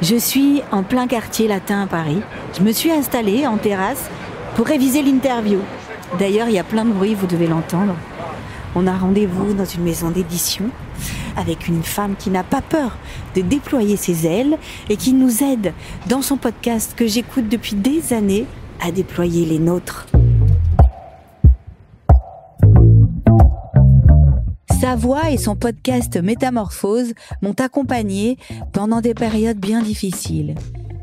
Je suis en plein quartier latin à Paris. Je me suis installée en terrasse pour réviser l'interview. D'ailleurs, il y a plein de bruit, vous devez l'entendre. On a rendez-vous dans une maison d'édition avec une femme qui n'a pas peur de déployer ses ailes et qui nous aide dans son podcast que j'écoute depuis des années à déployer les nôtres. Sa voix et son podcast Métamorphose m'ont accompagnée pendant des périodes bien difficiles.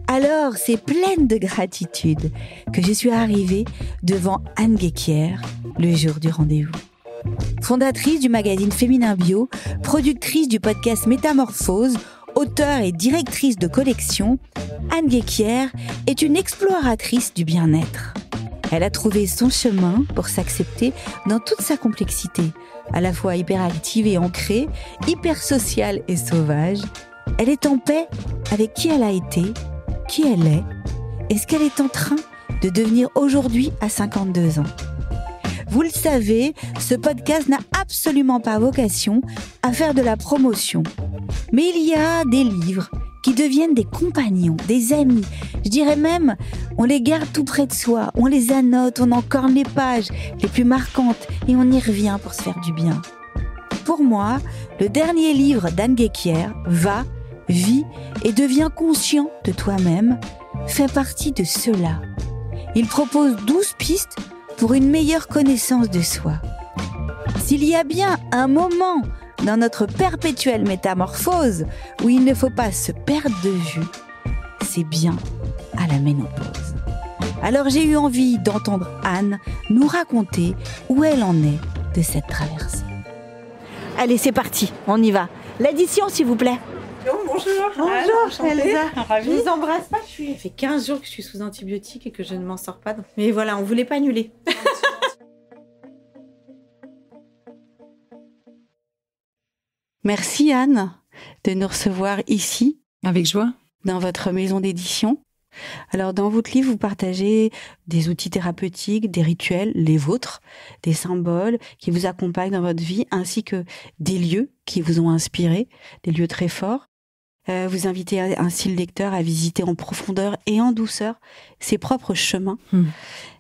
Alors, c'est pleine de gratitude que je suis arrivée devant Anne Guéquière le jour du rendez-vous. Fondatrice du magazine Féminin Bio, productrice du podcast Métamorphose, auteure et directrice de collection, Anne Guéquière est une exploratrice du bien-être. Elle a trouvé son chemin pour s'accepter dans toute sa complexité, à la fois hyperactive et ancrée, hyper sociale et sauvage. Elle est en paix avec qui elle a été, qui elle est, et ce qu'elle est en train de devenir aujourd'hui à 52 ans. Vous le savez, ce podcast n'a absolument pas vocation à faire de la promotion. Mais il y a des livres qui deviennent des compagnons, des amis. Je dirais même, on les garde tout près de soi, on les annote, on encorne les pages les plus marquantes et on y revient pour se faire du bien. Pour moi, le dernier livre d'Anne Guéquière, Va, Vis et deviens conscient de toi-même, fait partie de cela. Il propose 12 pistes pour une meilleure connaissance de soi. S'il y a bien un moment dans notre perpétuelle métamorphose où il ne faut pas se perdre de vue, c'est bien à la ménopause. Alors j'ai eu envie d'entendre Anne nous raconter où elle en est de cette traversée. Allez, c'est parti, on y va. L'addition, s'il vous plaît. Bonjour. Bonjour, Elsa. Ravie. Je vous embrasse pas. Ça fait 15 jours que je suis sous antibiotiques et que je ne m'en sors pas. Mais voilà, on voulait pas annuler. Merci Anne de nous recevoir ici, Avec joie. dans votre maison d'édition. Alors dans votre livre, vous partagez des outils thérapeutiques, des rituels, les vôtres, des symboles qui vous accompagnent dans votre vie, ainsi que des lieux qui vous ont inspiré, des lieux très forts. Vous invitez ainsi le lecteur à visiter en profondeur et en douceur ses propres chemins,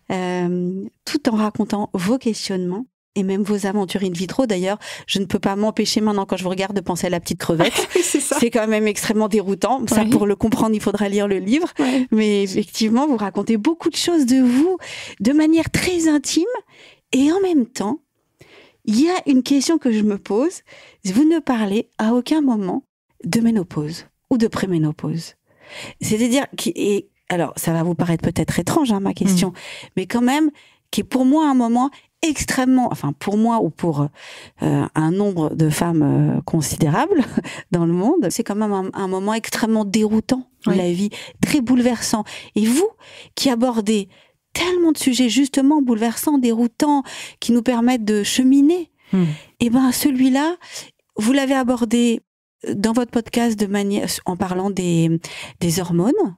tout en racontant vos questionnements et même vos aventures in vitro. D'ailleurs, je ne peux pas m'empêcher maintenant, quand je vous regarde, de penser à la petite crevette. C'est ça. C'est quand même extrêmement déroutant. Ça, Oui. pour le comprendre, il faudra lire le livre. Oui. Mais effectivement, vous racontez beaucoup de choses de vous, de manière très intime. Et en même temps, il y a une question que je me pose. Vous ne parlez à aucun moment de ménopause ou de préménopause. C'est-à-dire, alors ça va vous paraître peut-être étrange, ma question, mais quand même, qui est pour moi un moment extrêmement, enfin pour moi ou pour un nombre de femmes considérable dans le monde, c'est quand même un moment extrêmement déroutant de la vie, très bouleversant. Et vous, qui abordez tellement de sujets justement bouleversants, déroutants, qui nous permettent de cheminer, et ben celui-là, vous l'avez abordé dans votre podcast en parlant des hormones,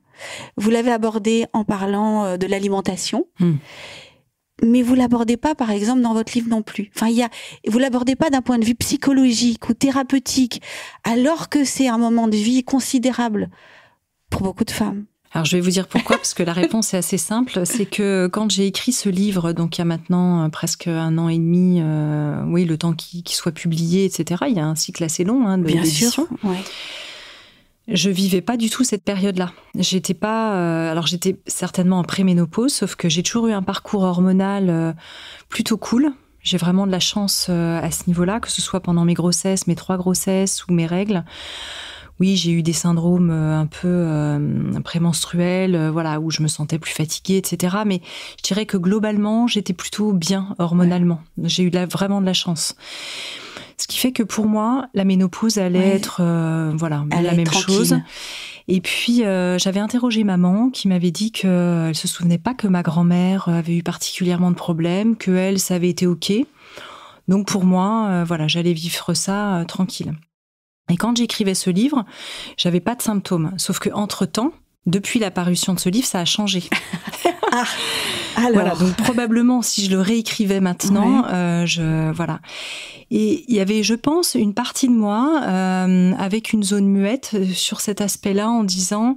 vous l'avez abordé en parlant de l'alimentation, mais vous l'abordez pas, par exemple, dans votre livre non plus. Enfin, vous l'abordez pas d'un point de vue psychologique ou thérapeutique, alors que c'est un moment de vie considérable pour beaucoup de femmes. Alors je vais vous dire pourquoi, parce que la réponse est assez simple. C'est que quand j'ai écrit ce livre, donc il y a maintenant presque 1 an et demi, le temps qu'il soit publié, etc. Il y a un cycle assez long d'édition. Bien sûr, ouais. Je vivais pas du tout cette période-là. J'étais pas, alors j'étais certainement en préménopause, sauf que j'ai toujours eu un parcours hormonal plutôt cool. J'ai vraiment de la chance à ce niveau-là, que ce soit pendant mes grossesses, mes 3 grossesses ou mes règles. Oui, j'ai eu des syndromes un peu prémenstruels, où je me sentais plus fatiguée, etc. Mais je dirais que globalement, j'étais plutôt bien hormonalement. J'ai eu vraiment de la chance. Ce qui fait que pour moi, la ménopause allait être la même chose. Et puis, j'avais interrogé maman qui m'avait dit qu'elle se souvenait pas que ma grand-mère avait eu particulièrement de problèmes, qu'elle, ça avait été OK. Donc pour moi, j'allais vivre ça tranquille. Et quand j'écrivais ce livre, j'avais pas de symptômes. Sauf que entre-temps, Depuis la parution de ce livre, ça a changé. Alors. Voilà, donc probablement, si je le réécrivais maintenant, voilà. Et il y avait, je pense, une partie de moi avec une zone muette sur cet aspect-là, en disant...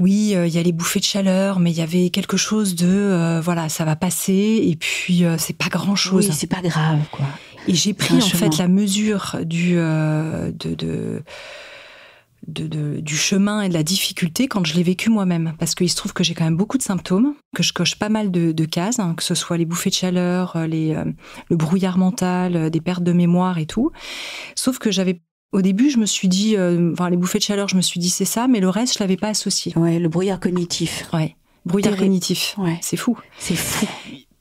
Oui, il y a les bouffées de chaleur, mais il y avait quelque chose de voilà, ça va passer, et puis c'est pas grand-chose. Oui, c'est pas grave, quoi. Et j'ai pris en fait la mesure du chemin et de la difficulté quand je l'ai vécu moi-même, parce qu'il se trouve que j'ai quand même beaucoup de symptômes, que je coche pas mal de cases, que ce soit les bouffées de chaleur, le brouillard mental, des pertes de mémoire et tout. Sauf que au début, je me suis dit, les bouffées de chaleur, je me suis dit c'est ça, mais le reste, je l'avais pas associé. Ouais, le brouillard cognitif. Ouais, brouillard cognitif. Ouais. C'est fou. C'est fou.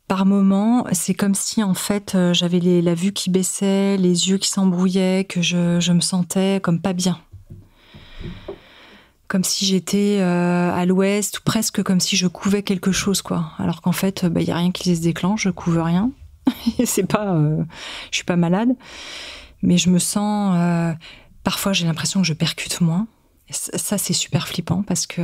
Par moments, c'est comme si en fait j'avais la vue qui baissait, les yeux qui s'embrouillaient, que je me sentais comme pas bien. Comme si j'étais à l'ouest, ou presque comme si je couvais quelque chose, quoi. Alors qu'en fait, y a rien qui se déclenche, je couve rien. C'est pas, je suis pas malade. Mais je me sens... parfois, j'ai l'impression que je percute moins. Et ça, c'est super flippant parce que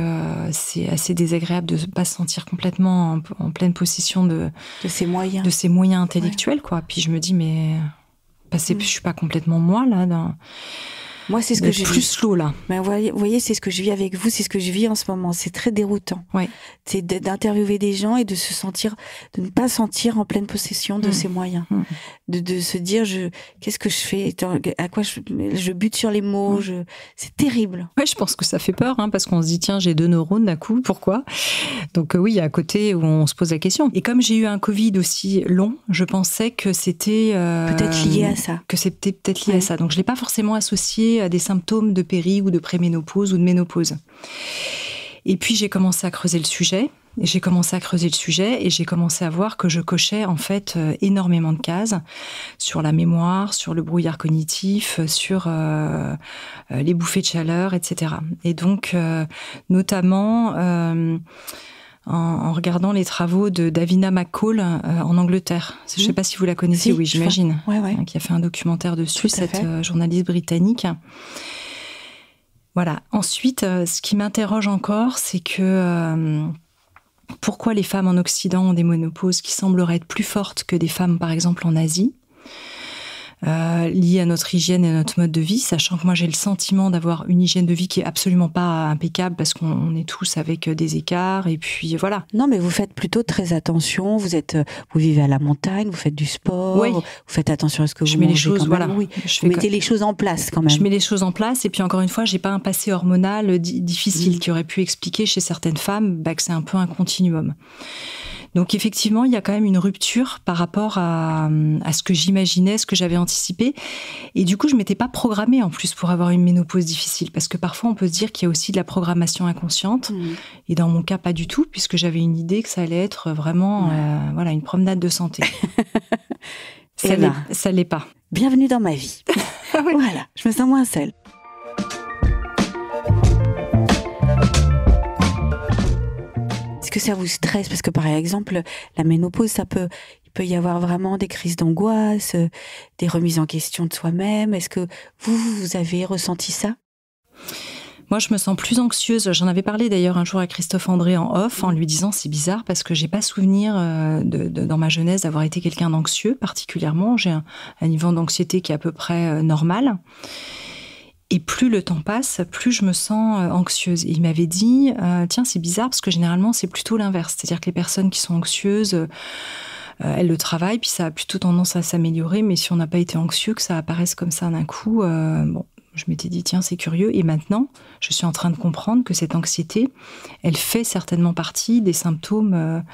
c'est assez désagréable de ne pas se sentir complètement en pleine possession de ses moyens. De ses moyens intellectuels, quoi. Puis je me dis, mais je suis pas complètement moi, là. Moi, c'est ce que je plus slow, là. Mais vous voyez, c'est ce que je vis avec vous, c'est ce que je vis en ce moment. C'est très déroutant. Ouais. C'est d'interviewer des gens et de ne pas sentir en pleine possession de ses moyens. De se dire, qu'est-ce que je fais? À quoi je bute sur les mots? C'est terrible. Ouais, je pense que ça fait peur, parce qu'on se dit, tiens, j'ai 2 neurones d'un coup, pourquoi? Donc oui, il y a un côté où on se pose la question. Et comme j'ai eu un Covid aussi long, je pensais que c'était... peut-être lié à ça. Que c'était peut-être lié à ça. Donc je l'ai pas forcément associé à des symptômes de péri ou de préménopause ou de ménopause. Et puis j'ai commencé à creuser le sujet, et j'ai commencé à voir que je cochais en fait énormément de cases sur la mémoire, sur le brouillard cognitif, sur les bouffées de chaleur, etc. Et donc notamment en regardant les travaux de Davina McCall en Angleterre. Je ne sais pas si vous la connaissez, oui, j'imagine, qui a fait un documentaire dessus, cette journaliste britannique. Voilà. Ensuite, ce qui m'interroge encore, c'est que pourquoi les femmes en Occident ont des ménopauses qui sembleraient être plus fortes que des femmes, par exemple, en Asie, liées à notre hygiène et à notre mode de vie, sachant que moi j'ai le sentiment d'avoir une hygiène de vie qui est absolument pas impeccable parce qu'on est tous avec des écarts et puis voilà. Non, mais vous faites plutôt très attention. Vous vivez à la montagne, vous faites du sport, vous faites attention à ce que vous mangez. Les choses, quand même. Voilà. Vous mettez les choses en place quand même. Je mets les choses en place et puis encore une fois, j'ai pas un passé hormonal difficile qui aurait pu expliquer chez certaines femmes que c'est un peu un continuum. Donc effectivement, il y a quand même une rupture par rapport à ce que j'imaginais, ce que j'avais anticipé. Et du coup, je m'étais pas programmée en plus pour avoir une ménopause difficile. Parce que parfois, on peut se dire qu'il y a aussi de la programmation inconsciente. Et dans mon cas, pas du tout, puisque j'avais une idée que ça allait être vraiment une promenade de santé. Ça l'est pas. Bienvenue dans ma vie. Voilà, je me sens moins seule. Est-ce que ça vous stresse? Parce que par exemple, la ménopause, il peut y avoir vraiment des crises d'angoisse, des remises en question de soi-même. Est-ce que vous avez ressenti ça? Moi, je me sens plus anxieuse. J'en avais parlé d'ailleurs un jour à Christophe André en off, en lui disant c'est bizarre parce que j'ai pas souvenir dans ma jeunesse d'avoir été quelqu'un d'anxieux particulièrement. J'ai un niveau d'anxiété qui est à peu près normal. Et plus le temps passe, plus je me sens anxieuse. Et il m'avait dit, tiens, c'est bizarre parce que généralement, c'est plutôt l'inverse. C'est-à-dire que les personnes qui sont anxieuses, elles le travaillent, puis ça a plutôt tendance à s'améliorer. Mais si on n'a pas été anxieux, que ça apparaisse comme ça d'un coup, je m'étais dit, tiens, c'est curieux. Et maintenant, je suis en train de comprendre que cette anxiété, elle fait certainement partie des symptômes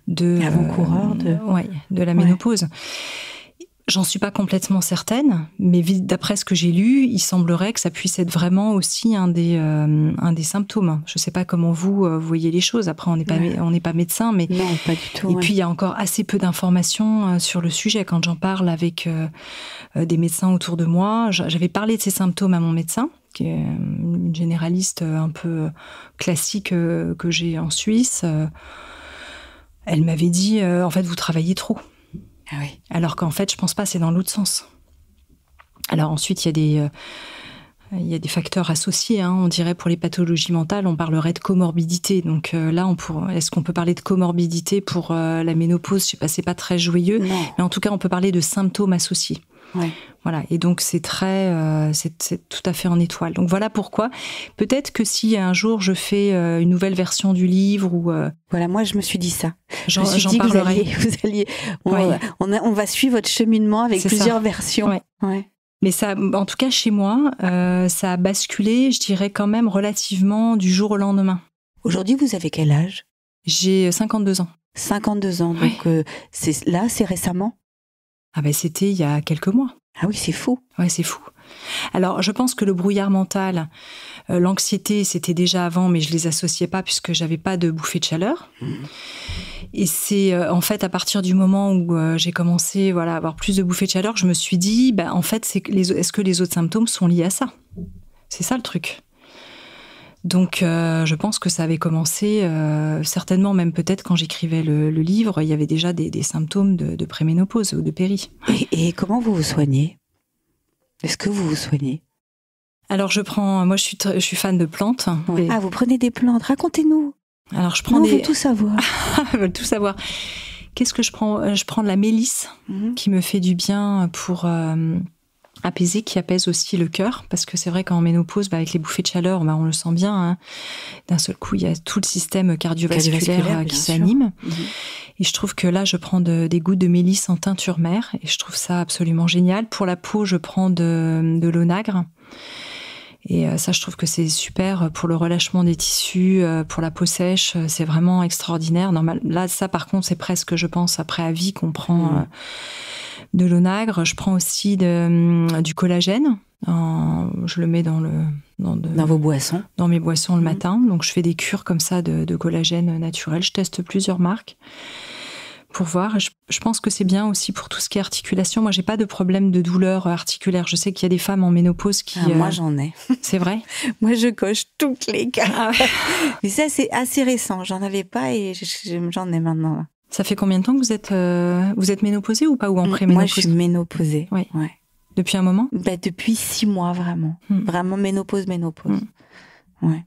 avant-coureurs de la ménopause. J'en suis pas complètement certaine, mais d'après ce que j'ai lu, il semblerait que ça puisse être vraiment aussi un des symptômes. Je sais pas comment vous voyez les choses. Après, on n'est pas médecin, mais non, pas du tout. Et puis il y a encore assez peu d'informations sur le sujet. Quand j'en parle avec des médecins autour de moi, j'avais parlé de ces symptômes à mon médecin, qui est une généraliste un peu classique que j'ai en Suisse. Elle m'avait dit, en fait, vous travaillez trop. Ah oui. Alors qu'en fait, je pense pas, c'est dans l'autre sens. Alors ensuite, il y a Il y a des facteurs associés, on dirait pour les pathologies mentales, on parlerait de comorbidité. Donc là, est-ce qu'on peut parler de comorbidité pour la ménopause? Je ne sais pas, c'est pas très joyeux, mais en tout cas, on peut parler de symptômes associés. Ouais. Voilà, et donc c'est tout à fait en étoile. Donc voilà pourquoi. Peut-être que si un jour je fais une nouvelle version du livre ou voilà, moi je me suis dit ça. J'en parlerai. On va suivre votre cheminement avec plusieurs versions. Ouais. Ouais. Mais ça, en tout cas chez moi, ça a basculé, je dirais quand même relativement du jour au lendemain. Aujourd'hui, vous avez quel âge? J'ai 52 ans. 52 ans, donc c'est récemment? Ah ben c'était il y a quelques mois. Ah oui, c'est fou. Ouais, c'est fou. Alors, je pense que le brouillard mental, l'anxiété, c'était déjà avant, mais je les associais pas puisque j'avais pas de bouffée de chaleur. Et c'est en fait à partir du moment où j'ai commencé à avoir plus de bouffées de chaleur, je me suis dit, en fait, est-ce que les autres symptômes sont liés à ça? C'est ça le truc. Donc, je pense que ça avait commencé, certainement même peut-être quand j'écrivais le livre, il y avait déjà des symptômes de préménopause ou de péri. Et comment vous vous soignez? Est-ce que vous vous soignez? Alors, moi je suis fan de plantes. Ouais. Ah, vous prenez des plantes, racontez-nous. Alors, je prends on veut tout savoir. On veut tout savoir. Qu'est-ce que je prends? Je prends de la mélisse qui me fait du bien pour apaiser, qui apaise aussi le cœur, parce que c'est vrai qu'en ménopause, avec les bouffées de chaleur, on le sent bien. D'un seul coup, il y a tout le système cardiovasculaire qui s'anime. Et je trouve que là, je prends des gouttes de mélisse en teinture mère, et je trouve ça absolument génial. Pour la peau, je prends de l'onagre. Et ça, je trouve que c'est super pour le relâchement des tissus, pour la peau sèche, c'est vraiment extraordinaire. Là, ça, par contre, c'est presque, je pense, après à vie qu'on prend de l'onagre. Je prends aussi du collagène. Je le mets dans vos boissons. Dans mes boissons le matin. Donc, je fais des cures comme ça de collagène naturel. Je teste plusieurs marques pour voir. Je pense que c'est bien aussi pour tout ce qui est articulation. Moi, j'ai pas de problème de douleur articulaire. Je sais qu'il y a des femmes en ménopause qui... moi, j'en ai. C'est vrai? Moi, je coche toutes les cases. Mais ça, c'est assez récent. J'en avais pas et j'en ai maintenant. Là. Ça fait combien de temps que vous êtes ménopausée ou pas, ou en préménopause? Moi, je suis ménopausée. Oui. Ouais. Depuis un moment? Depuis 6 mois, vraiment. Vraiment ménopause. Ouais.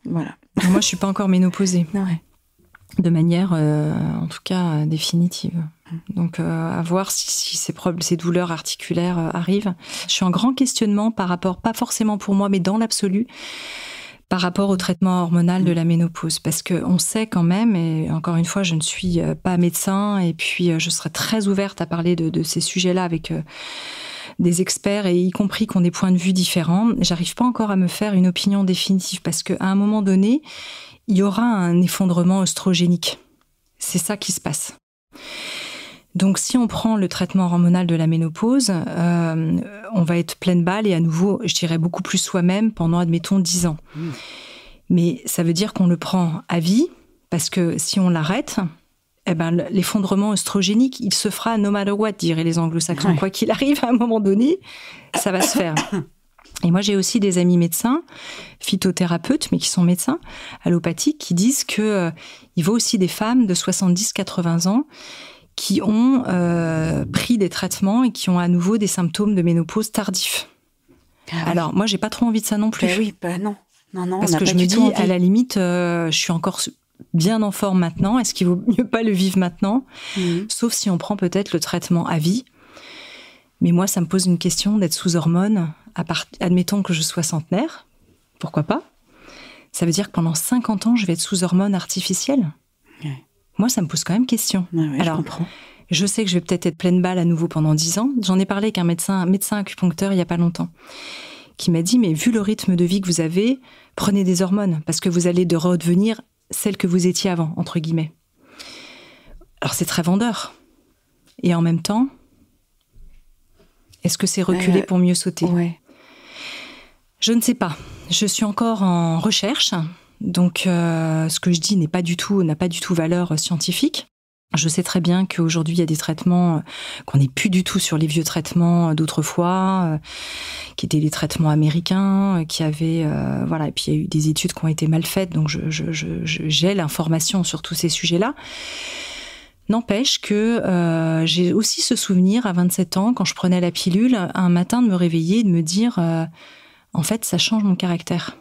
Voilà. Moi, je suis pas encore ménopausée. Ouais. De manière, en tout cas, définitive. Donc, à voir si ces douleurs articulaires arrivent. Je suis en grand questionnement par rapport, pas forcément pour moi, mais dans l'absolu, par rapport au traitement hormonal de la ménopause. Parce qu'on sait quand même, et encore une fois, je ne suis pas médecin, et puis je serais très ouverte à parler de ces sujets-là avec des experts, et y compris qui ont des points de vue différents. J'arrive pas encore à me faire une opinion définitive, parce qu'à un moment donné, il y aura un effondrement œstrogénique. C'est ça qui se passe. Donc, si on prend le traitement hormonal de la ménopause, on va être pleine balle et à nouveau, je dirais beaucoup plus soi-même pendant, admettons, 10 ans. Mais ça veut dire qu'on le prend à vie, parce que si on l'arrête, l'effondrement œstrogénique, il se fera no matter what, diraient les anglo-saxons. Ouais. Quoi qu'il arrive, à un moment donné, ça va se faire. Et moi, j'ai aussi des amis médecins, phytothérapeutes, mais qui sont médecins allopathiques, qui disent qu'il vaut aussi des femmes de 70-80 ans qui ont pris des traitements et qui ont à nouveau des symptômes de ménopause tardifs. Alors, moi, j'ai pas trop envie de ça non plus. Non. Parce que je me dis, à la limite, je suis encore bien en forme maintenant. Est-ce qu'il vaut mieux pas le vivre maintenant? Sauf si on prend peut-être le traitement à vie. Mais moi, ça me pose une question d'être sous hormones. Admettons que je sois centenaire, pourquoi pas? Ça veut dire que pendant 50 ans, je vais être sous hormones artificielles. Ouais. Moi, ça me pose quand même question. Ouais, alors, je comprends. Je sais que je vais peut-être être pleine balle à nouveau pendant 10 ans. J'en ai parlé avec un médecin acupuncteur il n'y a pas longtemps, qui m'a dit, mais vu le rythme de vie que vous avez, prenez des hormones, parce que vous allez redevenir celle que vous étiez avant, entre guillemets. Alors, c'est très vendeur. Et en même temps, est-ce que c'est reculer pour mieux sauter? Ouais. Je ne sais pas. Je suis encore en recherche. Donc, ce que je dis n'a pas du tout valeur scientifique. Je sais très bien qu'aujourd'hui, il y a des traitements qu'on n'est plus du tout sur les vieux traitements d'autrefois, qui étaient les traitements américains, qui avaient... voilà. Et puis, il y a eu des études qui ont été mal faites. Donc, j'ai l'information sur tous ces sujets-là. N'empêche que j'ai aussi ce souvenir à 27 ans, quand je prenais la pilule, un matin de me réveiller et de me dire en fait, ça change mon caractère.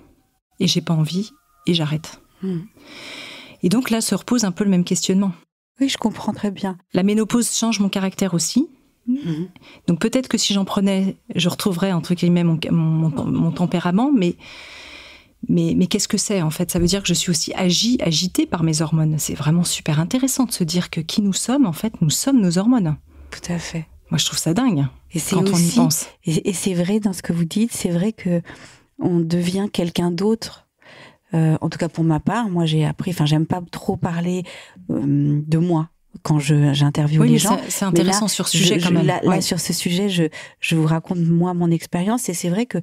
Et j'ai pas envie, et j'arrête. Et donc là se repose un peu le même questionnement. Oui, je comprends très bien. La ménopause change mon caractère aussi. Donc peut-être que si j'en prenais, je retrouverais entre guillemets mon tempérament, mais qu'est-ce que c'est en fait? Ça veut dire que je suis aussi agitée par mes hormones. C'est vraiment super intéressant de se dire que qui nous sommes, en fait, nous sommes nos hormones. Tout à fait. Moi, je trouve ça dingue et c'est quand aussi, on y pense. Et c'est vrai dans ce que vous dites, c'est vrai que on devient quelqu'un d'autre. En tout cas pour ma part, moi j'ai appris, j'aime pas trop parler de moi quand j'interviewe les gens. C'est intéressant là, sur ce sujet quand même. Là, sur ce sujet, je vous raconte moi mon expérience et c'est vrai que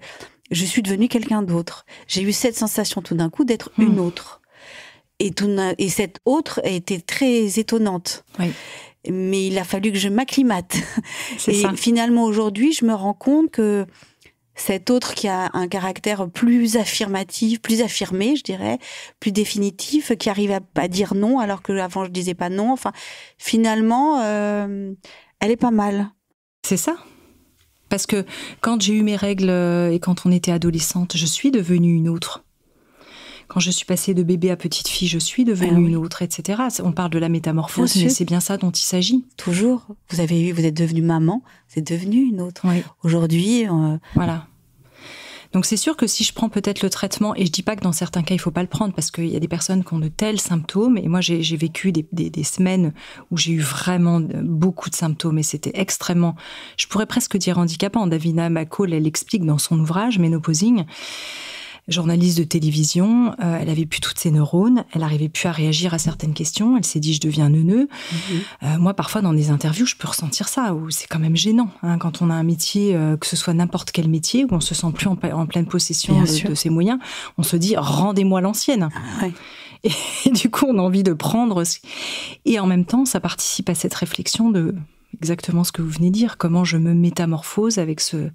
je suis devenue quelqu'un d'autre. J'ai eu cette sensation tout d'un coup d'être une autre. Et cette autre a été très étonnante. Oui. Mais il a fallu que je m'acclimate. Et ça. Finalement aujourd'hui, je me rends compte que cet autre qui a un caractère plus affirmatif, plus affirmé, je dirais, plus définitif, qui arrive à dire non alors que avant je disais pas non. Enfin, finalement, elle est pas mal. C'est ça. Parce que quand j'ai eu mes règles et quand on était adolescente, je suis devenue une autre. Quand je suis passée de bébé à petite fille, je suis devenue une autre, etc. On parle de la métamorphose, mais c'est bien ça dont il s'agit. Toujours. Vous êtes devenue maman, vous êtes devenue une autre. Oui. Aujourd'hui... Voilà. Donc c'est sûr que si je prends peut-être le traitement, et je dis pas que dans certains cas il faut pas le prendre, parce qu'il y a des personnes qui ont de tels symptômes, et moi j'ai vécu des semaines où j'ai eu vraiment beaucoup de symptômes, et c'était extrêmement, je pourrais presque dire handicapant. Davina McCall, elle explique dans son ouvrage Ménopausing, journaliste de télévision, elle avait plus toutes ses neurones, elle arrivait plus à réagir à certaines questions, elle s'est dit je deviens neuneu. Moi parfois dans des interviews je peux ressentir ça, où c'est quand même gênant quand on a un métier, que ce soit n'importe quel métier, où on se sent plus en pleine possession de ses moyens, on se dit rendez-moi l'ancienne. Et du coup on a envie de prendre, et en même temps ça participe à cette réflexion de exactement ce que vous venez de dire, comment je me métamorphose avec ce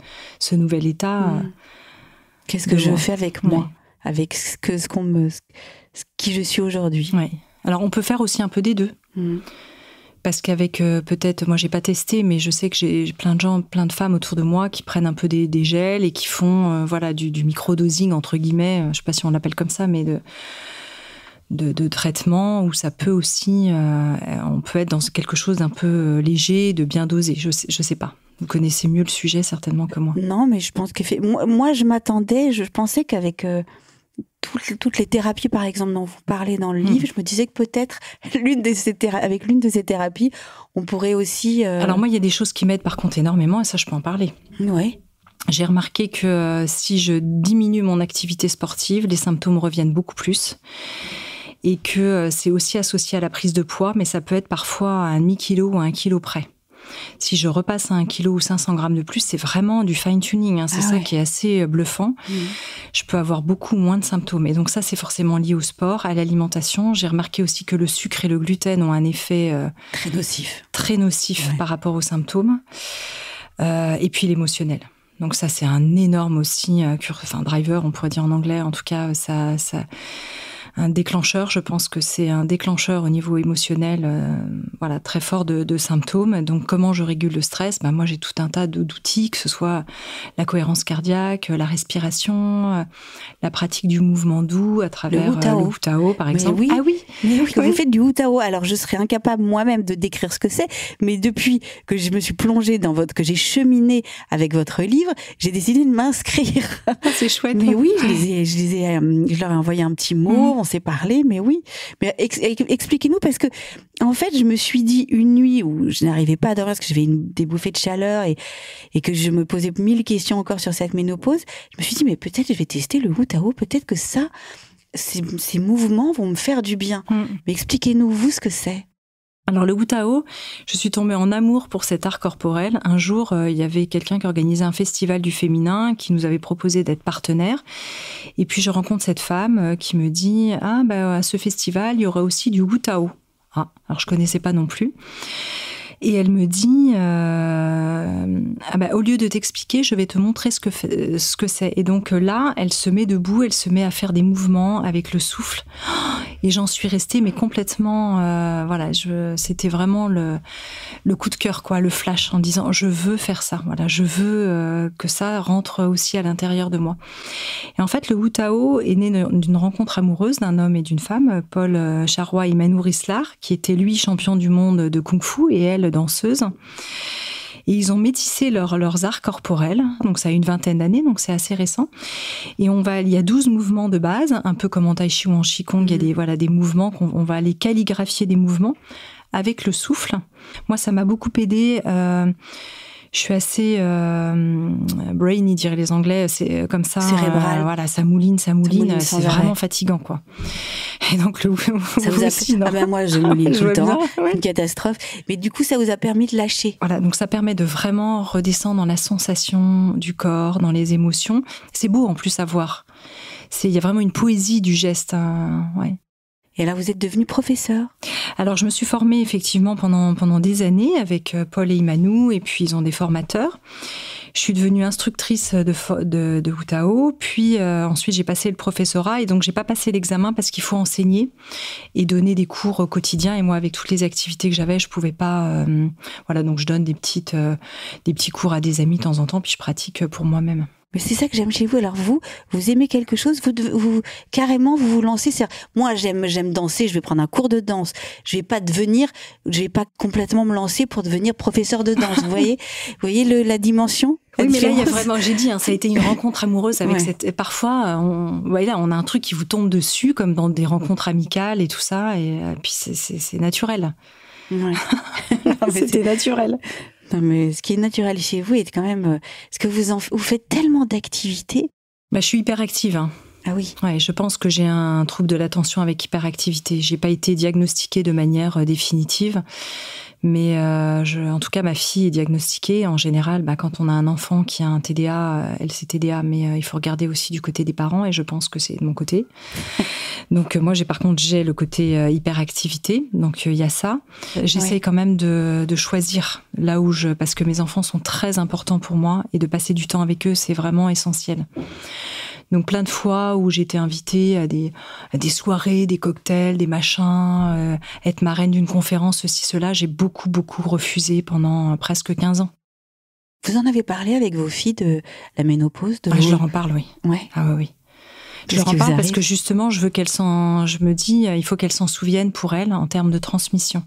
nouvel état. Qu'est-ce que je fais avec moi, avec qui je suis aujourd'hui. Oui. Alors on peut faire aussi un peu des deux. Parce qu'avec peut-être, moi j'ai pas testé, mais je sais que j'ai plein de femmes autour de moi qui prennent un peu des gels et qui font du microdosing entre guillemets, je sais pas si on l'appelle comme ça, mais de traitement où ça peut aussi, on peut être dans quelque chose d'un peu léger, de bien dosé. Je sais pas. Vous connaissez mieux le sujet certainement que moi. Non, mais je pense que moi je m'attendais, je pensais qu'avec toutes les thérapies par exemple dont vous parlez dans le livre, je me disais que peut-être avec l'une de ces thérapies, on pourrait aussi. Alors moi il y a des choses qui m'aident par contre énormément et ça je peux en parler. Oui. J'ai remarqué que si je diminue mon activité sportive, les symptômes reviennent beaucoup plus. Et que c'est aussi associé à la prise de poids, mais ça peut être parfois à un demi-kilo ou à 1 kilo près. Si je repasse à 1 kilo ou 500 grammes de plus, c'est vraiment du fine-tuning. C'est ça qui est assez bluffant. Je peux avoir beaucoup moins de symptômes. Et donc ça, c'est forcément lié au sport, à l'alimentation. J'ai remarqué aussi que le sucre et le gluten ont un effet très nocif par rapport aux symptômes. Et puis l'émotionnel. Donc ça, c'est un énorme aussi driver, on pourrait dire en anglais. En tout cas, ça un déclencheur, je pense que c'est un déclencheur au niveau émotionnel très fort de symptômes. Donc comment je régule le stress? Moi j'ai tout un tas d'outils, que ce soit la cohérence cardiaque, la respiration, la pratique du mouvement doux à travers le Wu Tao par exemple. Ah oui, quand vous faites du Wu Tao, alors je serais incapable moi-même de décrire ce que c'est, mais depuis que je me suis plongée que j'ai avec votre livre, j'ai décidé de m'inscrire. C'est chouette. Mais oui, je leur ai envoyé un petit mot, on s'est parlé, mais oui. Mais expliquez-nous, parce que en fait, je me suis dit une nuit où je n'arrivais pas à dormir parce que j'avais des bouffées de chaleur et que je me posais 1000 questions encore sur cette ménopause. Je me suis dit, mais peut-être je vais tester le Wu Tao, peut-être que ces mouvements vont me faire du bien. Mais expliquez-nous, vous, ce que c'est. Alors le Wu Tao, je suis tombée en amour pour cet art corporel. Un jour, il y avait quelqu'un qui organisait un festival du féminin qui nous avait proposé d'être partenaire. Et puis je rencontre cette femme qui me dit « à ce festival, il y aura aussi du Wu Tao. » Alors je connaissais pas non plus. Et elle me dit Au lieu de t'expliquer, je vais te montrer ce que c'est. Et donc là, elle se met debout, elle se met à faire des mouvements avec le souffle. Et j'en suis restée, mais complètement... c'était vraiment le coup de cœur, quoi, le flash, en disant, je veux faire ça. Voilà, je veux que ça rentre aussi à l'intérieur de moi. Et en fait, le Wu Tao est né d'une rencontre amoureuse d'un homme et d'une femme, Paul Charois et Manu Rislar, qui était lui champion du monde de Kung-Fu et elle danseuse. Et ils ont métissé leurs arts corporels, donc ça a une 20aine d'années, donc c'est assez récent. Et il y a 12 mouvements de base, un peu comme en Tai Chi ou en Qigong, il y a des mouvements on va aller calligraphier des mouvements avec le souffle. Moi, ça m'a beaucoup aidée. Je suis assez brainy, diraient les Anglais, c'est comme ça. Cérébral. Ça mouline, c'est vraiment fatigant, quoi. Et donc, ça vous aussi, non? Moi, je mouline tout le temps. Une catastrophe. Mais du coup, ça vous a permis de lâcher. Voilà, donc ça permet de vraiment redescendre dans la sensation du corps, dans les émotions. C'est beau, en plus, à voir. Il y a vraiment une poésie du geste, ouais. Et là, vous êtes devenu professeur? Alors, je me suis formée effectivement pendant des années avec Paul et Imanu, et puis ils ont des formateurs. Je suis devenue instructrice de Wu Tao, puis ensuite j'ai passé le professorat, et donc j'ai pas passé l'examen parce qu'il faut enseigner et donner des cours quotidiens. Et moi, avec toutes les activités que j'avais, je pouvais pas. Donc je donne des petits cours à des amis de temps en temps, puis je pratique pour moi-même. Mais c'est ça que j'aime chez vous. Alors vous aimez quelque chose, vous carrément vous vous lancez. Moi j'aime danser, je vais prendre un cours de danse. Je vais pas complètement me lancer pour devenir professeur de danse. Vous voyez la dimension. Oui, mais là il y a vraiment, j'ai dit, ça a été une rencontre amoureuse avec cette. Parfois, on a un truc qui vous tombe dessus, comme dans des rencontres amicales et tout ça, et puis c'est naturel. Ouais. C'était naturel. Non, mais ce qui est naturel chez vous est quand même... Parce que vous faites tellement d'activités. Je suis hyperactive. Hein. Ah oui. Ouais, je pense que j'ai un trouble de l'attention avec hyperactivité. J'ai pas été diagnostiquée de manière définitive. Mais en tout cas, ma fille est diagnostiquée. En général, quand on a un enfant qui a un TDA, elle c'est TDA, mais il faut regarder aussi du côté des parents, et je pense que c'est de mon côté. Donc moi, j'ai le côté hyperactivité, donc il y a ça. J'essaye quand même de choisir là où parce que mes enfants sont très importants pour moi, et de passer du temps avec eux, c'est vraiment essentiel. Donc plein de fois où j'étais invitée à des soirées, des cocktails, des machins, être marraine d'une conférence, ceci, cela, j'ai beaucoup refusé pendant presque 15 ans. Vous en avez parlé avec vos filles de la ménopause? Je leur en parle, oui. Ouais. Ah oui. Je leur en parle parce que justement, je me dis, il faut qu'elles s'en souviennent pour elles en termes de transmission.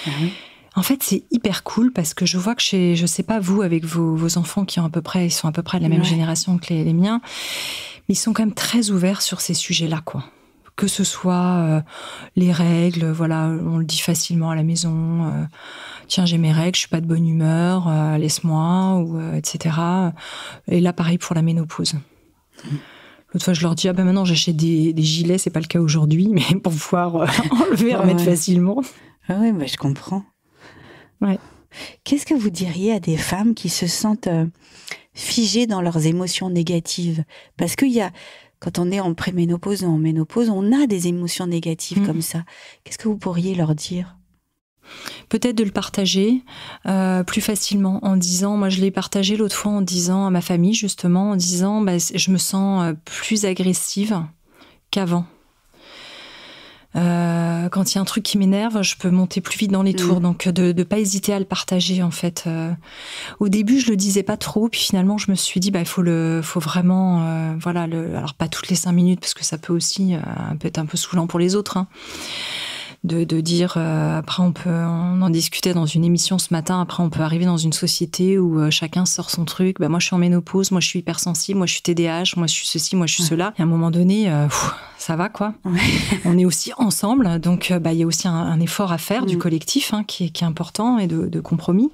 Ah oui. En fait, c'est hyper cool parce que je vois que je sais pas vous, avec vos enfants qui ils sont à peu près de la même génération que les miens, mais ils sont quand même très ouverts sur ces sujets-là, quoi. Que ce soit les règles, on le dit facilement à la maison. Tiens, j'ai mes règles, je suis pas de bonne humeur, laisse-moi, etc. Et là, pareil pour la ménopause. L'autre fois, je leur dis, maintenant j'achète des gilets, c'est pas le cas aujourd'hui, mais pour pouvoir enlever, remettre facilement. Ah oui, je comprends. Ouais. Qu'est-ce que vous diriez à des femmes qui se sentent figées dans leurs émotions négatives? Parce quand on est en préménopause ou en ménopause, on a des émotions négatives comme ça. Qu'est-ce que vous pourriez leur dire? Peut-être de le partager plus facilement en disant, moi je l'ai partagé l'autre fois en disant à ma famille justement, en disant je me sens plus agressive qu'avant. Quand il y a un truc qui m'énerve, je peux monter plus vite dans les tours. Donc de pas hésiter à le partager en fait. Au début, je le disais pas trop, puis finalement, je me suis dit il faut vraiment alors pas toutes les 5 minutes parce que ça peut aussi être un peu saoulant pour les autres. Hein. De dire après on en discutait dans une émission ce matin, après on peut arriver dans une société où chacun sort son truc, moi je suis en ménopause, moi je suis hypersensible, moi je suis TDAH, moi je suis ceci, moi je suis cela, et à un moment donné ça va quoi. On est aussi ensemble, donc il y a aussi un effort à faire du collectif qui est important, et de compromis.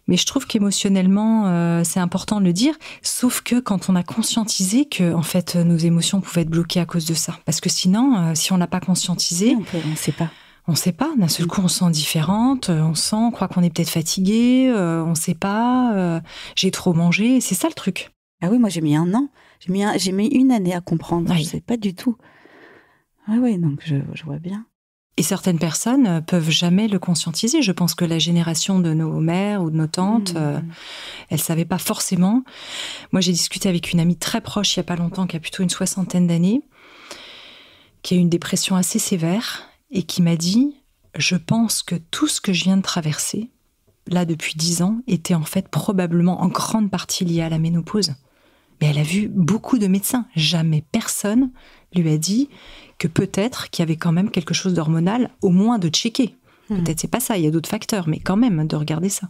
Mais je trouve qu'émotionnellement, c'est important de le dire, sauf que quand on a conscientisé que en fait, nos émotions pouvaient être bloquées à cause de ça. Parce que sinon, si on n'a pas conscientisé... On ne sait pas. On ne sait pas. D'un seul coup, on se sent différente, on croit qu'on est peut-être fatigué, on ne sait pas, j'ai trop mangé, c'est ça le truc. Ah oui, moi j'ai mis 1 an. J'ai mis 1 année à comprendre, je ne sais pas du tout. Ah oui, donc je vois bien. Et certaines personnes peuvent jamais le conscientiser. Je pense que la génération de nos mères ou de nos tantes, elles savaient pas forcément. Moi, j'ai discuté avec une amie très proche il y a pas longtemps, qui a plutôt une 60aine d'années, qui a eu une dépression assez sévère et qui m'a dit « Je pense que tout ce que je viens de traverser, là depuis 10 ans, était en fait probablement en grande partie lié à la ménopause. » Mais elle a vu beaucoup de médecins. Jamais personne lui a dit que peut-être qu'il y avait quand même quelque chose d'hormonal, au moins de checker. Peut-être c'est pas ça, il y a d'autres facteurs, mais quand même de regarder ça.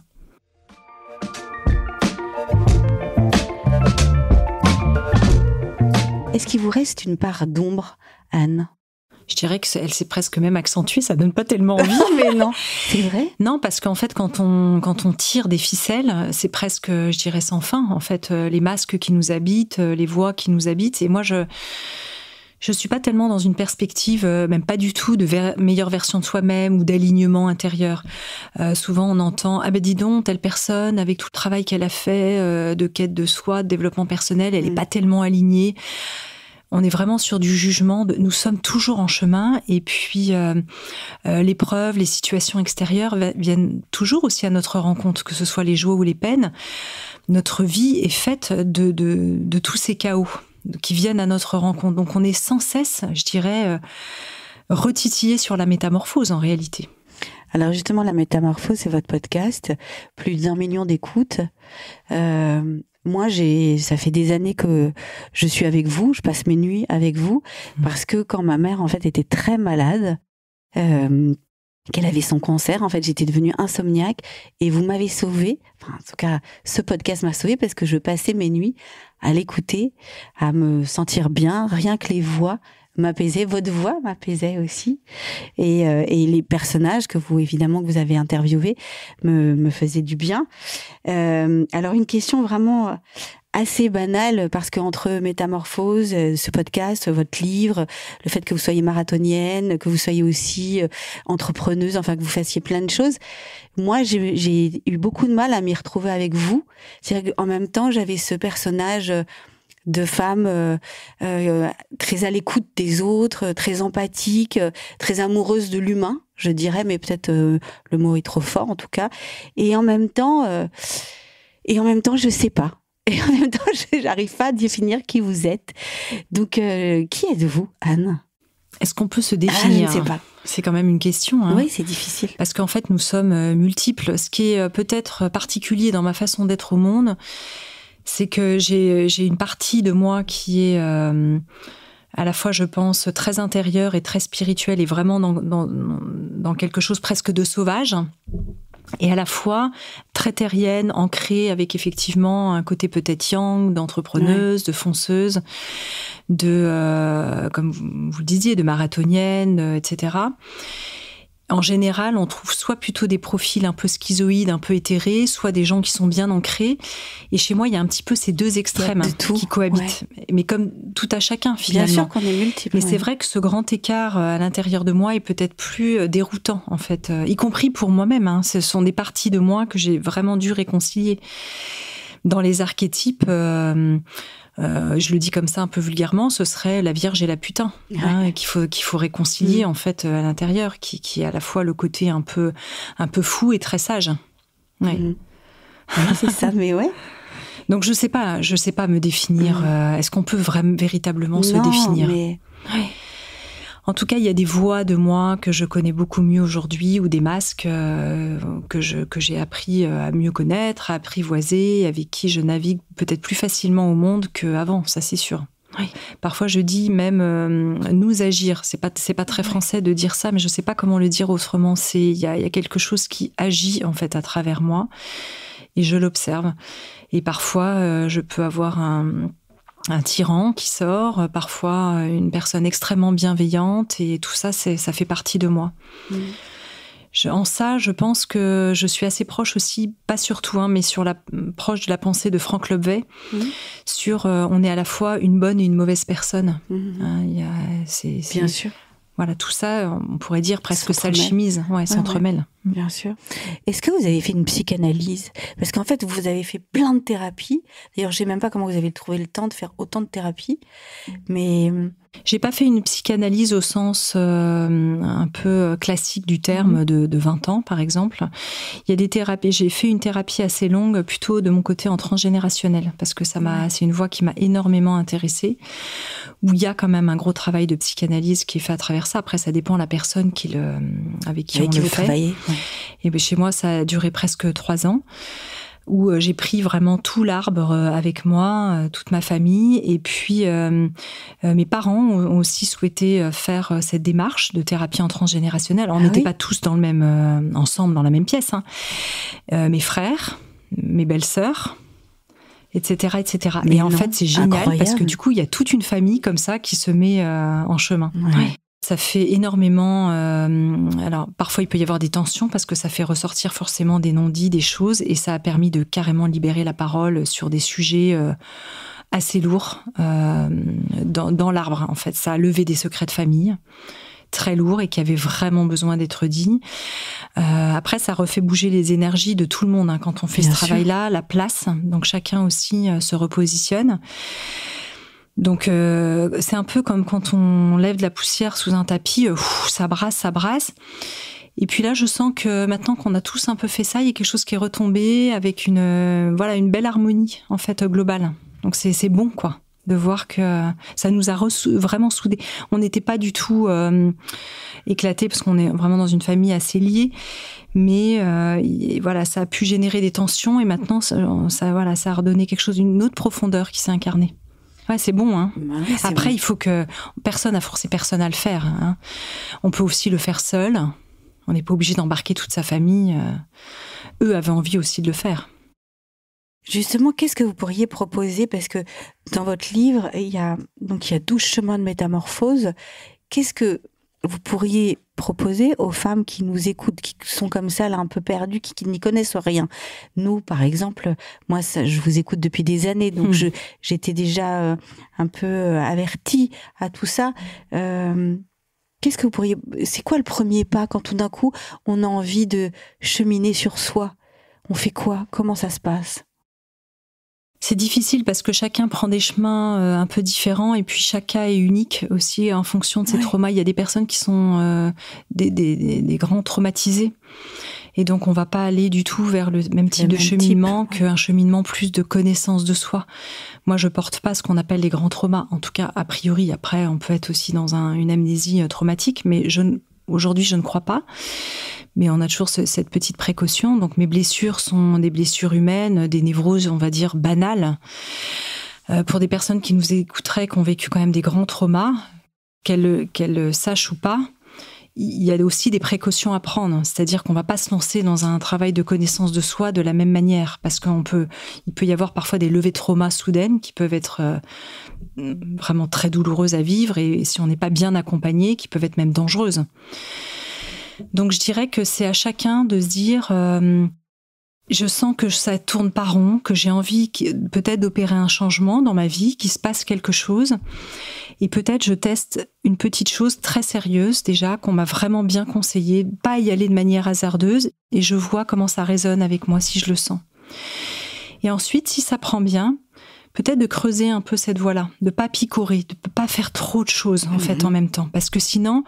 Est-ce qu'il vous reste une part d'ombre, Anne ? Je dirais que elle s'est presque même accentuée, ça donne pas tellement envie. Mais non, c'est vrai ? Non, parce qu'en fait, quand on tire des ficelles, c'est presque, je dirais, sans fin. En fait, les masques qui nous habitent, les voix qui nous habitent. Et moi, je suis pas tellement dans une perspective, même pas du tout, de meilleure version de soi-même ou d'alignement intérieur. Souvent, on entend « Ah ben dis donc, telle personne, avec tout le travail qu'elle a fait, de quête de soi, de développement personnel, elle est pas tellement alignée. » On est vraiment sur du jugement. Nous sommes toujours en chemin. Et puis, l'épreuve, les situations extérieures viennent toujours aussi à notre rencontre, que ce soit les joies ou les peines. Notre vie est faite de tous ces chaos qui viennent à notre rencontre. Donc, on est sans cesse, je dirais, retitillé sur la métamorphose en réalité. Alors justement, la métamorphose, c'est votre podcast. Plus d'1 million d'écoutes. Moi, ça fait des années que je suis avec vous, je passe mes nuits avec vous, parce que quand ma mère, en fait, était très malade, qu'elle avait son cancer, en fait, j'étais devenue insomniaque, et vous m'avez sauvée. Enfin, en tout cas, ce podcast m'a sauvée parce que je passais mes nuits à l'écouter, à me sentir bien, rien que les voix m'apaisaient, votre voix m'apaisait aussi, et les personnages que vous avez interviewés me faisaient du bien. Alors une question vraiment assez banale, parce qu'entre Métamorphose, ce podcast, votre livre, le fait que vous soyez marathonienne, que vous soyez aussi entrepreneuse, enfin que vous fassiez plein de choses, moi j'ai eu beaucoup de mal à m'y retrouver avec vous. C'est-à-dire qu'en même temps, j'avais ce personnage de femme très à l'écoute des autres, très empathique, très amoureuse de l'humain, je dirais, mais peut-être le mot est trop fort en tout cas. Et en même temps, je sais pas. Et en même temps, j'arrive pas à définir qui vous êtes. Donc, qui êtes-vous, Anne ? Est-ce qu'on peut se définir ? Je ne sais pas. C'est quand même une question. Oui, c'est difficile. Parce qu'en fait, nous sommes multiples. Ce qui est peut-être particulier dans ma façon d'être au monde, c'est que j'ai une partie de moi qui est à la fois, je pense, très intérieure et très spirituelle, et vraiment dans quelque chose presque de sauvage, et à la fois très terrienne, ancrée, avec effectivement un côté peut-être yang, d'entrepreneuse, de fonceuse, comme vous le disiez, de marathonienne, etc. En général, on trouve soit plutôt des profils un peu schizoïdes, un peu éthérés, soit des gens qui sont bien ancrés. Et chez moi, il y a un petit peu ces deux extrêmes qui cohabitent. Ouais. Mais comme tout à chacun, finalement. Bien sûr qu'on est multiples. Mais c'est vrai que ce grand écart à l'intérieur de moi est peut-être plus déroutant, en fait. Y compris pour moi-même. Ce sont des parties de moi que j'ai vraiment dû réconcilier. Dans les archétypes... je le dis comme ça un peu vulgairement, ce serait la Vierge et la putain, qu'il faut réconcilier en fait à l'intérieur, qui est à la fois le côté un peu fou et très sage. Ouais. Oui, c'est ça, mais ouais. Donc je sais pas me définir. Est-ce qu'on peut véritablement se définir ? Mais... Ouais. En tout cas, il y a des voix de moi que je connais beaucoup mieux aujourd'hui, ou des masques que j'ai appris à mieux connaître, à apprivoiser, avec qui je navigue peut-être plus facilement au monde qu'avant, ça c'est sûr. Oui. Parfois je dis même nous agir, c'est pas très français de dire ça, mais je sais pas comment le dire autrement. Il y a quelque chose qui agit en fait à travers moi, et je l'observe. Et parfois je peux avoir un tyran qui sort, parfois une personne extrêmement bienveillante, et tout ça, ça fait partie de moi. En ça, je pense que je suis assez proche aussi, pas surtout, mais proche de la pensée de Franck Lobvet, sur on est à la fois une bonne et une mauvaise personne. Bien sûr. Voilà, tout ça, on pourrait dire presque s'alchimise, s'entremêle. Bien sûr. Est-ce que vous avez fait une psychanalyse? Parce qu'en fait, vous avez fait plein de thérapies. D'ailleurs, je sais même pas comment vous avez trouvé le temps de faire autant de thérapies. Mais j'ai pas fait une psychanalyse au sens un peu classique du terme de 20 ans, par exemple. Il y a des thérapies. J'ai fait une thérapie assez longue, plutôt de mon côté en transgénérationnel, parce que c'est une voie qui m'a énormément intéressée, où il y a quand même un gros travail de psychanalyse qui est fait à travers ça. Après, ça dépend de la personne avec qui on le fait. Travaillez. Ouais. Et bien, chez moi, ça a duré presque 3 ans. Où j'ai pris vraiment tout l'arbre avec moi, toute ma famille. Et puis, mes parents ont aussi souhaité faire cette démarche de thérapie en transgénérationnel. Alors, on n'était pas tous dans le même, ensemble, dans la même pièce. Hein. Mes frères, mes belles-sœurs, etc., etc. Mais en fait, c'est génial parce que du coup, il y a toute une famille comme ça qui se met en chemin. Ouais. Ça fait énormément... alors, parfois, il peut y avoir des tensions parce que ça fait ressortir forcément des non-dits, des choses, et ça a permis de carrément libérer la parole sur des sujets assez lourds dans l'arbre, en fait. Ça a levé des secrets de famille très lourds et qui avaient vraiment besoin d'être dits. Après, ça refait bouger les énergies de tout le monde. Hein, quand on fait ce travail-là, la place, donc chacun aussi se repositionne. Donc c'est un peu comme quand on lève de la poussière sous un tapis, ça brasse. Et puis là, je sens que maintenant qu'on a tous un peu fait ça, il y a quelque chose qui est retombé avec une belle harmonie en fait globale. Donc c'est bon quoi de voir que ça nous a vraiment soudés. On n'était pas du tout éclatés parce qu'on est vraiment dans une famille assez liée. Mais ça a pu générer des tensions et maintenant ça a redonné quelque chose, une autre profondeur qui s'est incarnée. Ouais, c'est bon, hein. Ouais, après, bon. Il faut que personne n'a forcé personne à le faire. Hein. On peut aussi le faire seul. On n'est pas obligé d'embarquer toute sa famille. Eux avaient envie aussi de le faire. Justement, qu'est-ce que vous pourriez proposer? Parce que dans votre livre, il y a 12 chemins de métamorphose. Qu'est-ce que vous pourriez proposer aux femmes qui nous écoutent, qui sont comme ça, là, un peu perdues, qui n'y connaissent rien? Nous, par exemple, moi, je vous écoute depuis des années, donc j'étais déjà un peu avertie à tout ça. Qu'est-ce que vous pourriez... C'est quoi le premier pas quand tout d'un coup, on a envie de cheminer sur soi? On fait quoi? Comment ça se passe? C'est difficile parce que chacun prend des chemins un peu différents et puis chaque cas est unique aussi en fonction de ses traumas. Il y a des personnes qui sont des grands traumatisés et donc on va pas aller du tout vers le même type de cheminement qu'un cheminement plus de connaissance de soi. Moi, je porte pas ce qu'on appelle les grands traumas, en tout cas a priori. Après, on peut être aussi dans une amnésie traumatique, mais aujourd'hui, je ne crois pas. Mais on a toujours cette petite précaution. Donc mes blessures sont des blessures humaines, des névroses, on va dire, banales. Pour des personnes qui nous écouteraient, qui ont vécu quand même des grands traumas, qu'elles sachent ou pas, il y a aussi des précautions à prendre. C'est-à-dire qu'on ne va pas se lancer dans un travail de connaissance de soi de la même manière. Parce il peut y avoir parfois des levées de trauma soudaines qui peuvent être vraiment très douloureuses à vivre et si on n'est pas bien accompagné, qui peuvent être même dangereuses. Donc je dirais que c'est à chacun de se dire je sens que ça tourne pas rond, que j'ai envie peut-être d'opérer un changement dans ma vie, qu'il se passe quelque chose et peut-être je teste une petite chose très sérieuse déjà qu'on m'a vraiment bien conseillé, pas y aller de manière hasardeuse et je vois comment ça résonne avec moi si je le sens. Et ensuite si ça prend bien, peut-être de creuser un peu cette voie-là, de pas picorer, de pas faire trop de choses en fait en même temps, parce que sinon,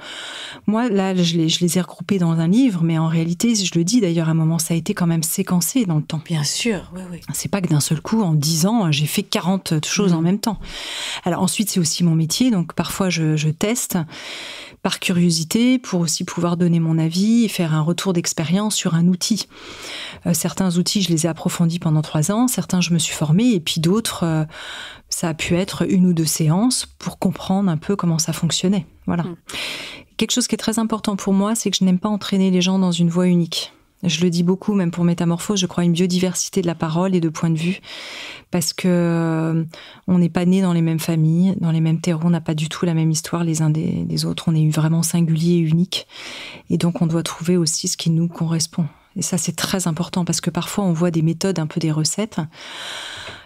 moi là, je les ai regroupés dans un livre, mais en réalité, je le dis d'ailleurs à un moment, ça a été quand même séquencé dans le temps. Bien sûr, oui. C'est pas que d'un seul coup, en 10 ans, j'ai fait 40 choses en même temps. Alors ensuite, c'est aussi mon métier, donc parfois je teste par curiosité pour aussi pouvoir donner mon avis et faire un retour d'expérience sur un outil. Certains outils, je les ai approfondis pendant 3 ans, certains, je me suis formée, et puis d'autres, ça a pu être 1 ou 2 séances pour comprendre un peu comment ça fonctionnait. Voilà. Quelque chose qui est très important pour moi, c'est que je n'aime pas entraîner les gens dans une voie unique. Je le dis beaucoup, même pour Métamorphose, je crois à une biodiversité de la parole et de points de vue, parce que on n'est pas nés dans les mêmes familles, dans les mêmes terreaux, on n'a pas du tout la même histoire les uns des autres, on est vraiment singuliers et uniques, et donc on doit trouver aussi ce qui nous correspond. Et ça, c'est très important, parce que parfois on voit des méthodes, un peu des recettes.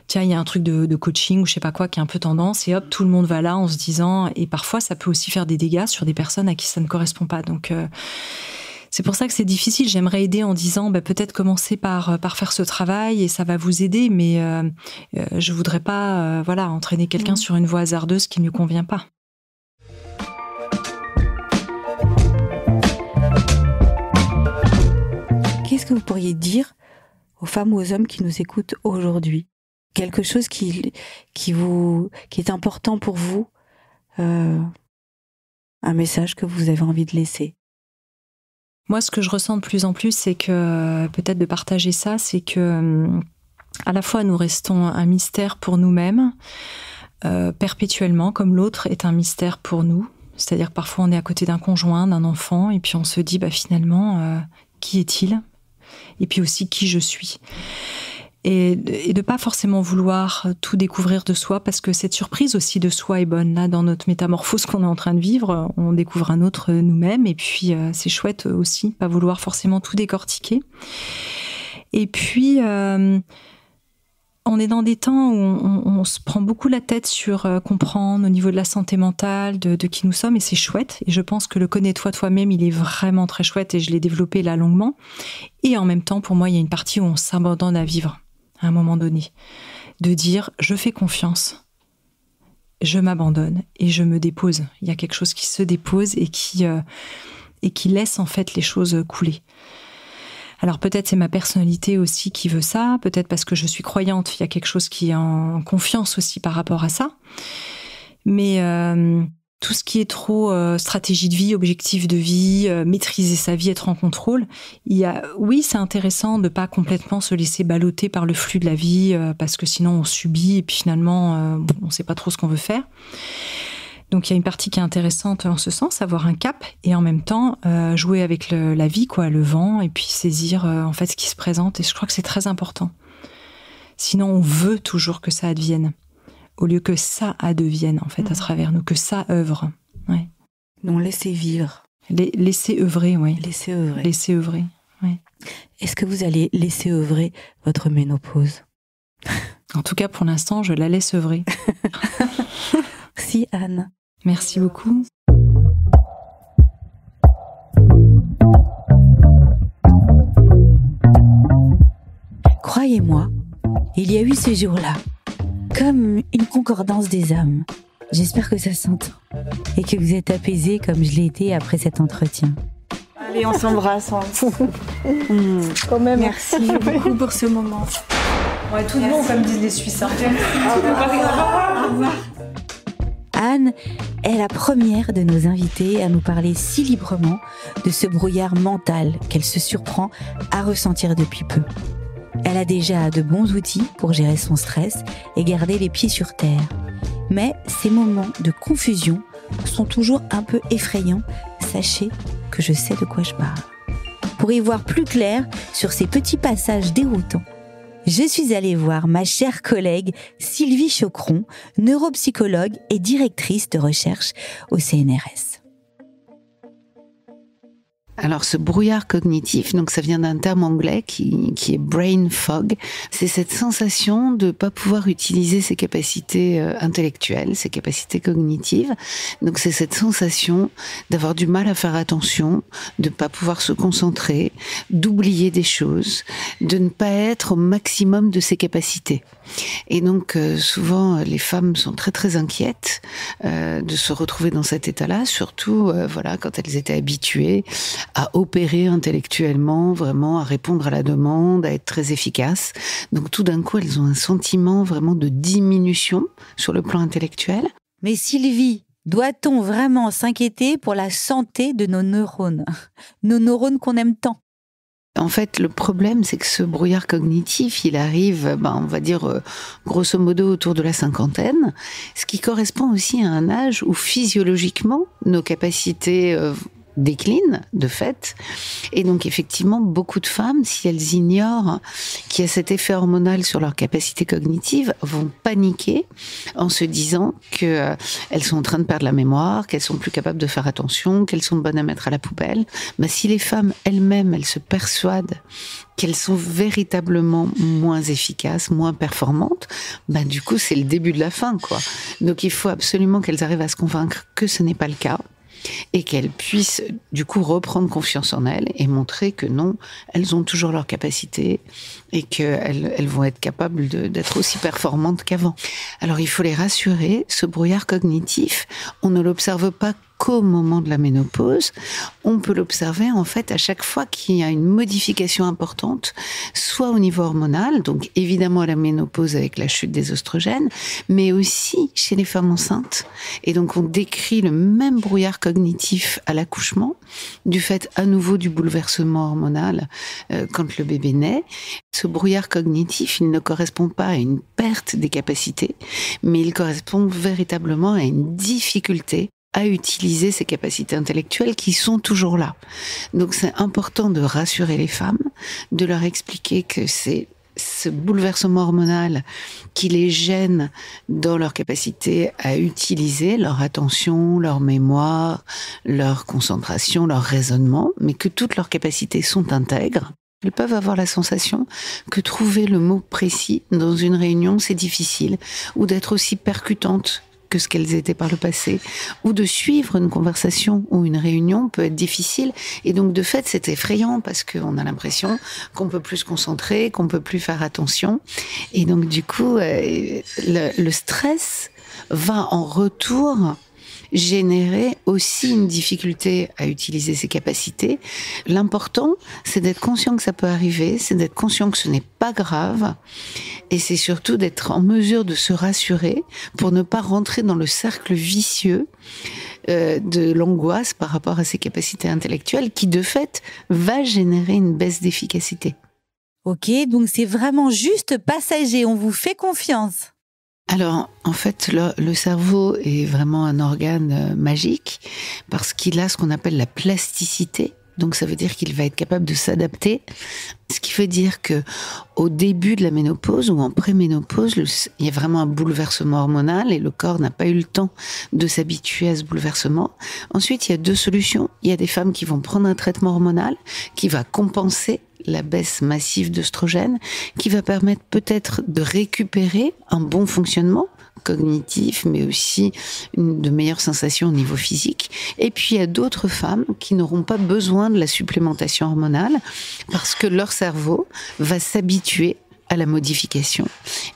Tiens, il y a un truc de coaching ou je sais pas quoi qui est un peu tendance, et hop, tout le monde va là en se disant, et parfois ça peut aussi faire des dégâts sur des personnes à qui ça ne correspond pas. Donc C'est pour ça que c'est difficile. J'aimerais aider en disant peut-être commencer par faire ce travail et ça va vous aider, mais je voudrais pas entraîner quelqu'un sur une voie hasardeuse qui ne lui convient pas. Qu'est-ce que vous pourriez dire aux femmes ou aux hommes qui nous écoutent aujourd'hui? Quelque chose qui est important pour vous, un message que vous avez envie de laisser? Moi, ce que je ressens de plus en plus, c'est que peut-être de partager ça, c'est que à la fois nous restons un mystère pour nous-mêmes, perpétuellement, comme l'autre est un mystère pour nous. C'est-à-dire que parfois on est à côté d'un conjoint, d'un enfant, et puis on se dit finalement, qui est-il ? Et puis aussi qui je suis. Et de pas forcément vouloir tout découvrir de soi, parce que cette surprise aussi de soi est bonne. Là, dans notre métamorphose qu'on est en train de vivre, on découvre un autre nous-mêmes, et puis c'est chouette aussi, pas vouloir forcément tout décortiquer. Et puis, on est dans des temps où on se prend beaucoup la tête sur comprendre au niveau de la santé mentale, de qui nous sommes, et c'est chouette. Et je pense que le connais-toi toi-même, il est vraiment très chouette, et je l'ai développé là longuement. Et en même temps, pour moi, il y a une partie où on s'abandonne à vivre, à un moment donné. De dire, je fais confiance, je m'abandonne, et je me dépose. Il y a quelque chose qui se dépose et qui laisse en fait les choses couler. Alors peut-être c'est ma personnalité aussi qui veut ça, peut-être parce que je suis croyante, il y a quelque chose qui est en confiance aussi par rapport à ça. Mais tout ce qui est trop stratégie de vie, objectif de vie, maîtriser sa vie, être en contrôle, oui, c'est intéressant de ne pas complètement se laisser balloter par le flux de la vie, parce que sinon on subit et puis finalement on ne sait pas trop ce qu'on veut faire. Donc il y a une partie qui est intéressante en ce sens, avoir un cap, et en même temps jouer avec la vie, le vent, et puis saisir en fait ce qui se présente. Et je crois que c'est très important. Sinon on veut toujours que ça advienne, au lieu que ça advienne en fait à travers nous, que ça œuvre. Ouais. Donc laissez vivre. Laissez œuvrer, oui. Laissez œuvrer. Laissez œuvrer, oui. Est-ce que vous allez laisser œuvrer votre ménopause? En tout cas pour l'instant, je la laisse œuvrer. Merci Anne. Merci beaucoup. Croyez-moi, il y a eu ce jour-là, comme une concordance des âmes. J'espère que ça s'entend et que vous êtes apaisés comme je l'ai été après cet entretien. Allez, on s'embrasse. Quand même. Merci beaucoup pour ce moment. Ouais, tout le monde, comme disent les Suisses. Anne est la première de nos invitées à nous parler si librement de ce brouillard mental qu'elle se surprend à ressentir depuis peu. Elle a déjà de bons outils pour gérer son stress et garder les pieds sur terre. Mais ces moments de confusion sont toujours un peu effrayants. Sachez que je sais de quoi je parle. Pour y voir plus clair sur ces petits passages déroutants, je suis allée voir ma chère collègue Sylvie Chocron, neuropsychologue et directrice de recherche au CNRS. Alors ce brouillard cognitif, donc ça vient d'un terme anglais qui est brain fog. C'est cette sensation de pas pouvoir utiliser ses capacités intellectuelles, ses capacités cognitives. Donc c'est cette sensation d'avoir du mal à faire attention, de pas pouvoir se concentrer, d'oublier des choses, de ne pas être au maximum de ses capacités. Et donc souvent les femmes sont très très inquiètes de se retrouver dans cet état-là, surtout quand elles étaient habituées à opérer intellectuellement, vraiment à répondre à la demande, à être très efficaces. Donc tout d'un coup, elles ont un sentiment vraiment de diminution sur le plan intellectuel. Mais Sylvie, doit-on vraiment s'inquiéter pour la santé de nos neurones qu'on aime tant? En fait, le problème, c'est que ce brouillard cognitif, il arrive, on va dire, grosso modo autour de la cinquantaine, ce qui correspond aussi à un âge où physiologiquement, nos capacités décline de fait, et donc effectivement beaucoup de femmes, si elles ignorent qu'il y a cet effet hormonal sur leur capacité cognitive, vont paniquer en se disant que elles sont en train de perdre la mémoire, qu'elles sont plus capables de faire attention, qu'elles sont bonnes à mettre à la poubelle. Si les femmes elles-mêmes, elles se persuadent qu'elles sont véritablement moins efficaces, moins performantes, du coup c'est le début de la fin, quoi. Donc il faut absolument qu'elles arrivent à se convaincre que ce n'est pas le cas. et qu'elles puissent du coup reprendre confiance en elles et montrer que non, elles ont toujours leurs capacités et qu'elles vont être capables d'être aussi performantes qu'avant. Alors il faut les rassurer, ce brouillard cognitif, on ne l'observe pas qu'au moment de la ménopause, on peut l'observer en fait à chaque fois qu'il y a une modification importante, soit au niveau hormonal, donc évidemment à la ménopause avec la chute des oestrogènes, mais aussi chez les femmes enceintes. Et donc on décrit le même brouillard cognitif à l'accouchement, du fait à nouveau du bouleversement hormonal quand le bébé naît. Ce brouillard cognitif, il ne correspond pas à une perte des capacités, mais il correspond véritablement à une difficulté à utiliser ces capacités intellectuelles qui sont toujours là. Donc c'est important de rassurer les femmes, de leur expliquer que c'est ce bouleversement hormonal qui les gêne dans leur capacité à utiliser leur attention, leur mémoire, leur concentration, leur raisonnement, mais que toutes leurs capacités sont intègres. Elles peuvent avoir la sensation que trouver le mot précis dans une réunion, c'est difficile, ou d'être aussi percutante que ce qu'elles étaient par le passé, ou de suivre une conversation ou une réunion peut être difficile, et donc de fait c'est effrayant parce qu'on a l'impression qu'on peut plus se concentrer, qu'on peut plus faire attention, et donc du coup le stress va en retour générer aussi une difficulté à utiliser ses capacités. L'important, c'est d'être conscient que ça peut arriver, c'est d'être conscient que ce n'est pas grave, et c'est surtout d'être en mesure de se rassurer pour ne pas rentrer dans le cercle vicieux de l'angoisse par rapport à ses capacités intellectuelles qui, de fait, va générer une baisse d'efficacité. Ok, donc c'est vraiment juste passager, on vous fait confiance. Alors, en fait, le cerveau est vraiment un organe magique parce qu'il a ce qu'on appelle la plasticité. Donc, ça veut dire qu'il va être capable de s'adapter. Ce qui veut dire que au début de la ménopause ou en préménopause, il y a vraiment un bouleversement hormonal et le corps n'a pas eu le temps de s'habituer à ce bouleversement. Ensuite, il y a deux solutions. Il y a des femmes qui vont prendre un traitement hormonal qui va compenser la baisse massive d'œstrogènes, qui va permettre peut-être de récupérer un bon fonctionnement cognitif, mais aussi de meilleures sensations au niveau physique. Et puis, il y a d'autres femmes qui n'auront pas besoin de la supplémentation hormonale parce que leur cerveau va s'habituer à la modification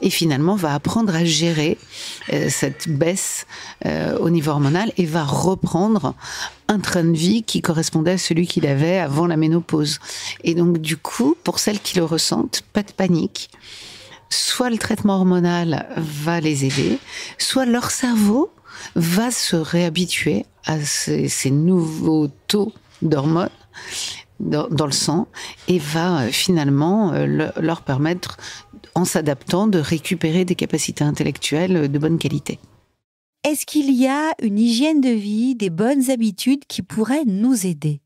et finalement va apprendre à gérer cette baisse au niveau hormonal et va reprendre un train de vie qui correspondait à celui qu'il avait avant la ménopause. Et donc du coup, pour celles qui le ressentent, pas de panique. Soit le traitement hormonal va les aider, soit leur cerveau va se réhabituer à ces nouveaux taux d'hormones dans le sang et va finalement leur permettre, en s'adaptant, de récupérer des capacités intellectuelles de bonne qualité. Est-ce qu'il y a une hygiène de vie, des bonnes habitudes qui pourraient nous aider ?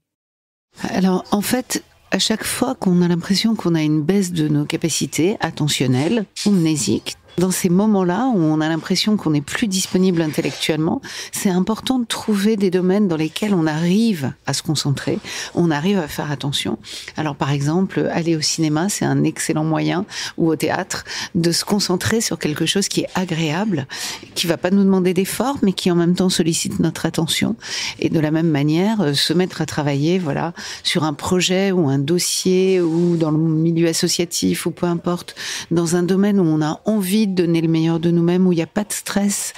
Alors, en fait, à chaque fois qu'on a l'impression qu'on a une baisse de nos capacités attentionnelles ou mnésiques, dans ces moments-là où on a l'impression qu'on n'est plus disponible intellectuellement, c'est important de trouver des domaines dans lesquels on arrive à se concentrer, on arrive à faire attention. Alors par exemple, aller au cinéma, c'est un excellent moyen, ou au théâtre, de se concentrer sur quelque chose qui est agréable, qui va pas nous demander d'effort, mais qui en même temps sollicite notre attention. Et de la même manière, se mettre à travailler, voilà, sur un projet ou un dossier, ou dans le milieu associatif, ou peu importe, dans un domaine où on a envie de donner le meilleur de nous-mêmes, où il n'y a pas de stress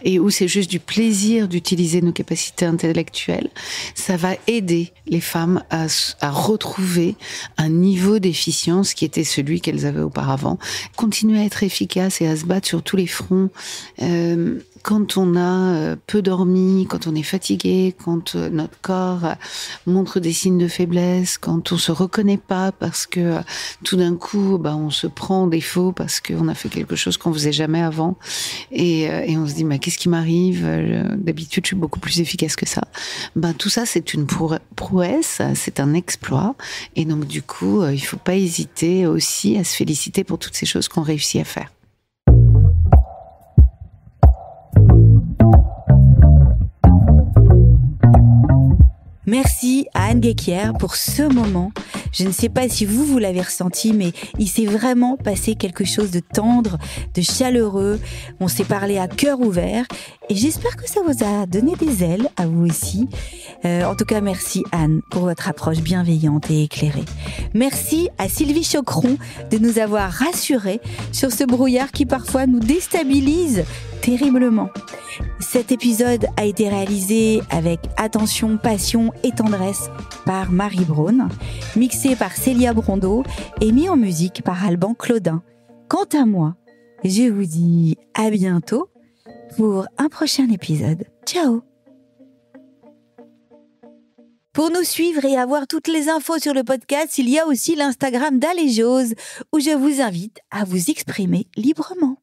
et où c'est juste du plaisir d'utiliser nos capacités intellectuelles, ça va aider les femmes à retrouver un niveau d'efficience qui était celui qu'elles avaient auparavant. Continuer à être efficace et à se battre sur tous les fronts. Quand on a peu dormi, quand on est fatigué, quand notre corps montre des signes de faiblesse, quand on se reconnaît pas parce que tout d'un coup, on se prend en défaut parce qu'on a fait quelque chose qu'on faisait jamais avant, et on se dit qu'est-ce qui m'arrive ? D'habitude, je suis beaucoup plus efficace que ça. Tout ça, c'est une prouesse, c'est un exploit, et donc du coup, il faut pas hésiter aussi à se féliciter pour toutes ces choses qu'on réussit à faire. Merci à Anne Guéquière pour ce moment. Je ne sais pas si vous l'avez ressenti, mais il s'est vraiment passé quelque chose de tendre, de chaleureux. On s'est parlé à cœur ouvert et j'espère que ça vous a donné des ailes à vous aussi. En tout cas, merci Anne pour votre approche bienveillante et éclairée. Merci à Sylvie Choqueron de nous avoir rassurés sur ce brouillard qui parfois nous déstabilise terriblement. Cet épisode a été réalisé avec attention, passion et tendresse par Marie Braun, mixé par Célia Brondeau et mis en musique par Alban Claudin. Quant à moi, je vous dis à bientôt pour un prochain épisode. Ciao! Pour nous suivre et avoir toutes les infos sur le podcast, il y a aussi l'Instagram d'Alejose où je vous invite à vous exprimer librement.